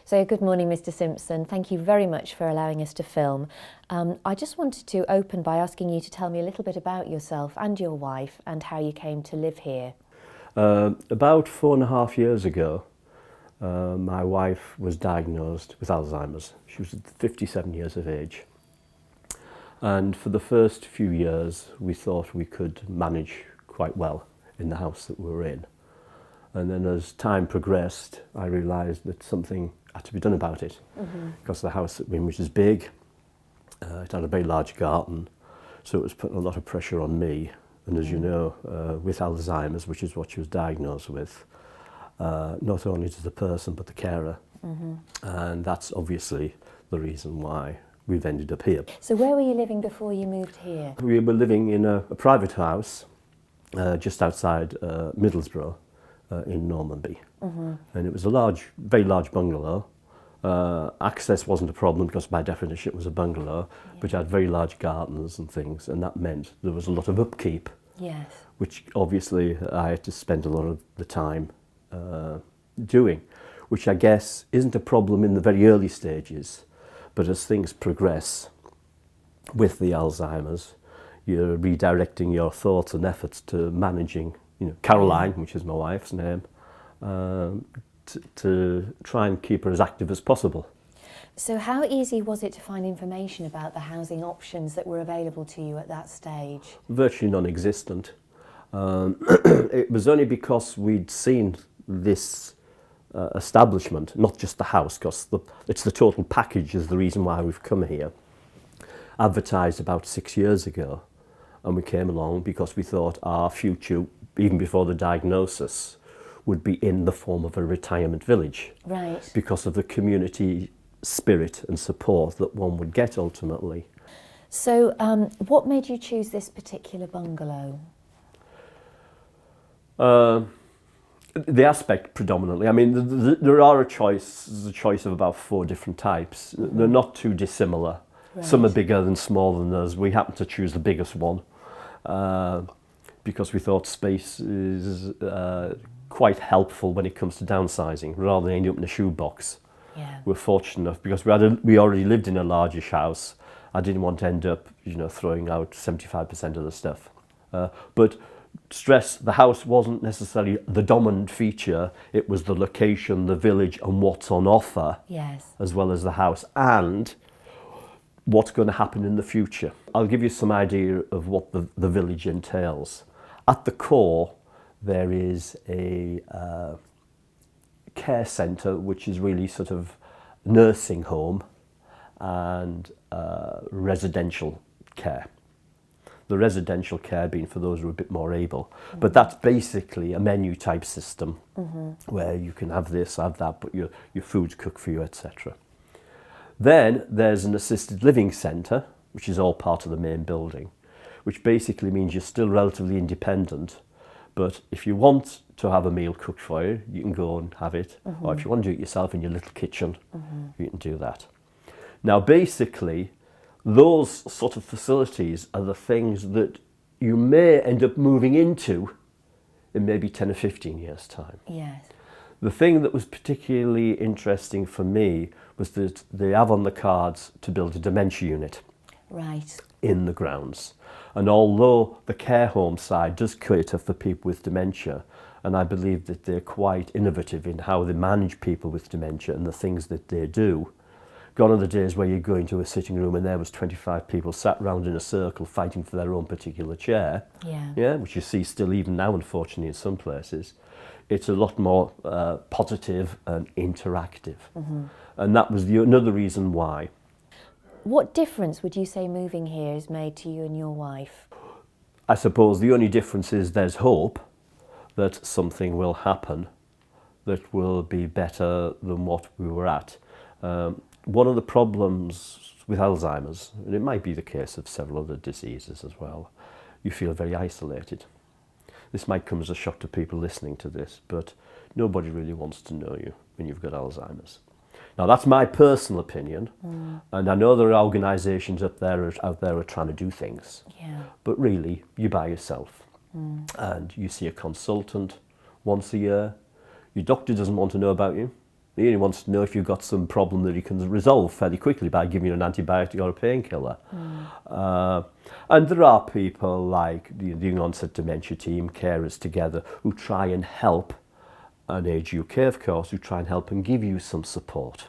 So good morning, Mr. Simpson. Thank you very much for allowing us to film. I just wanted to open by asking you to tell me a little bit about yourself and your wife and how you came to live here. About 4.5 years ago, my wife was diagnosed with Alzheimer's. She was 57 years of age. And for the first few years, we thought we could manage quite well in the house that we were in. And then as time progressed, I realised that something had to be done about it. Because the house that we were in, which is big, it had a very large garden, so it was putting a lot of pressure on me. And as you know, with Alzheimer's, which is what she was diagnosed with, not only to the person but the carer. And that's obviously the reason why we've ended up here. So where were you living before you moved here? We were living in a private house just outside Middlesbrough in Normanby. And it was a very large bungalow. Access wasn't a problem because by definition it was a bungalow, but it had very large gardens and things, and that meant there was a lot of upkeep. Yes. Which obviously I had to spend a lot of the time doing, which I guess isn't a problem in the very early stages, but as things progress with the Alzheimer's, you're redirecting your thoughts and efforts to managing, Caroline, which is my wife's name, to try and keep her as active as possible. So how easy was it to find information about the housing options that were available to you at that stage? Virtually non-existent. It was only because we'd seen this establishment, not just the house, because it's the total package is the reason why we've come here, advertised about 6 years ago. And we came along because we thought our future, even before the diagnosis, would be in the form of a retirement village. Right. Because of the community spirit and support that one would get ultimately. So what made you choose this particular bungalow? The aspect predominantly. I mean, there are a choice of about 4 different types. They're not too dissimilar. Right. Some are bigger than smaller than us. We happened to choose the biggest one because we thought space is quite helpful when it comes to downsizing, rather than ending up in a shoebox. Yeah. We're fortunate enough because we already lived in a largish house. I didn't want to end up, throwing out 75% of the stuff. But stress, the house wasn't necessarily the dominant feature. It was the location, the village, and what's on offer. Yes. As well as the house and what's going to happen in the future. I'll give you some idea of what the village entails. At the core, there is a care centre, which is really sort of nursing home and residential care. The residential care being for those who are a bit more able. But that's basically a menu type system where you can have this, have that, but your food's cooked for you, etc. Then there's an assisted living centre, which is all part of the main building, which basically means you're still relatively independent. But if you want to have a meal cooked for you, you can go and have it. Or if you want to do it yourself in your little kitchen, you can do that. Now, basically, those sort of facilities are the things that you may end up moving into in maybe 10 or 15 years' time. Yes. The thing that was particularly interesting for me was that they have on the cards to build a dementia unit. Right. In the grounds. And although the care home side does cater for people with dementia, and I believe that they're quite innovative in how they manage people with dementia and the things that they do, gone are the days where you go into a sitting room and there was 25 people sat round in a circle fighting for their own particular chair. Yeah, which you see still even now, unfortunately, in some places. It's a lot more positive and interactive. And that was another reason why. What difference would you say moving here has made to you and your wife? I suppose the only difference is there's hope that something will happen that will be better than what we were at. One of the problems with Alzheimer's, and it might be the case of several other diseases as well, you feel very isolated. This might come as a shock to people listening to this, but nobody really wants to know you when you've got Alzheimer's. Now, that's my personal opinion, and I know there are organisations out there are trying to do things, but really, you're by yourself, and you see a consultant once a year. Your doctor doesn't want to know about you. He only wants to know if you've got some problem that he can resolve fairly quickly by giving you an antibiotic or a painkiller. And there are people like the young onset dementia team, carers together, who try and help, and Age UK of course, who try and help and give you some support.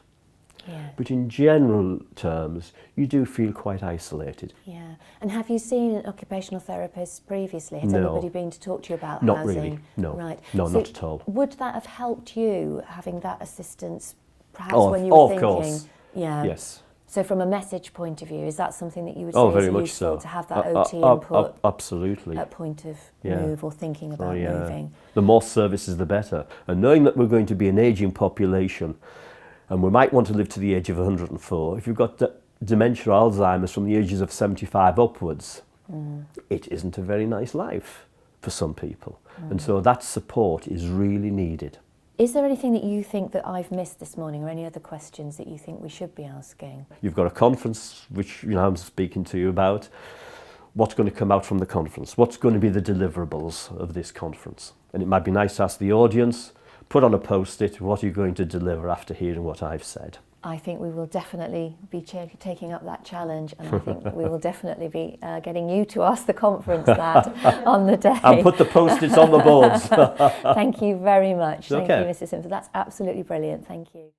Yeah. But in general terms, you do feel quite isolated. Yeah. And have you seen an occupational therapist previously? Has No. anybody been to talk to you about Not housing? really, no. Right. No, So not at all. Would that have helped you, having that assistance, perhaps Oh, when you were of thinking? course. Yeah. Yes. So from a message point of view, is that something that you would say Oh, very is much useful so. to have that OT input Absolutely. at point of Yeah. move or thinking about Oh, yeah. moving? The more services, the better. And knowing that we're going to be an ageing population, and we might want to live to the age of 104, if you've got dementia or Alzheimer's from the ages of 75 upwards, it isn't a very nice life for some people. And so that support is really needed. Is there anything that you think that I've missed this morning, or any other questions that you think we should be asking? You've got a conference, which I'm speaking to you about. What's going to come out from the conference? What's going to be the deliverables of this conference? And it might be nice to ask the audience, put on a post-it, what are you going to deliver after hearing what I've said? I think we will definitely be taking up that challenge, and I think we will definitely be getting you to ask the conference that on the day. And put the post-its on the boards. Thank you very much. Thank Okay. you, Mrs. Simpson. That's absolutely brilliant. Thank you.